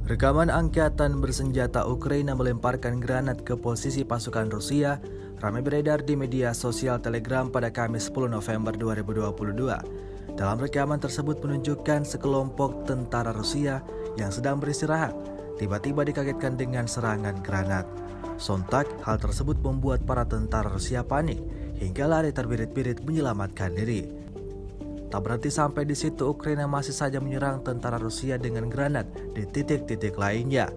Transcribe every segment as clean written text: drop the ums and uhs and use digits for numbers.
Rekaman angkatan bersenjata Ukraina melemparkan granat ke posisi pasukan Rusia ramai beredar di media sosial Telegram pada Kamis 10 November 2022. Dalam rekaman tersebut menunjukkan sekelompok tentara Rusia yang sedang beristirahat tiba-tiba dikagetkan dengan serangan granat. Sontak, hal tersebut membuat para tentara Rusia panik hingga lari terbirit-birit menyelamatkan diri. Tak berhenti sampai di situ, Ukraina masih saja menyerang tentara Rusia dengan granat di titik-titik lainnya.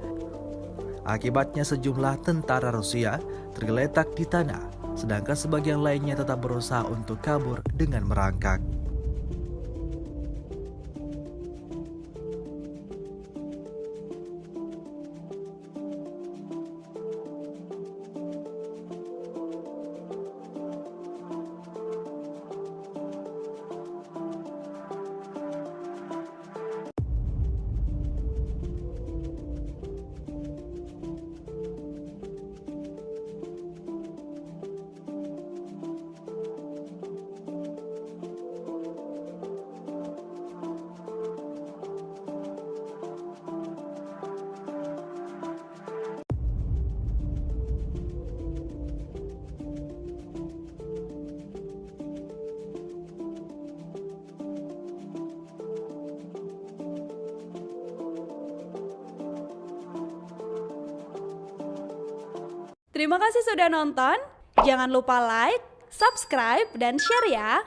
Akibatnya sejumlah tentara Rusia tergeletak di tanah, sedangkan sebagian lainnya tetap berusaha untuk kabur dengan merangkak. Terima kasih sudah nonton. Jangan lupa like, subscribe, dan share ya.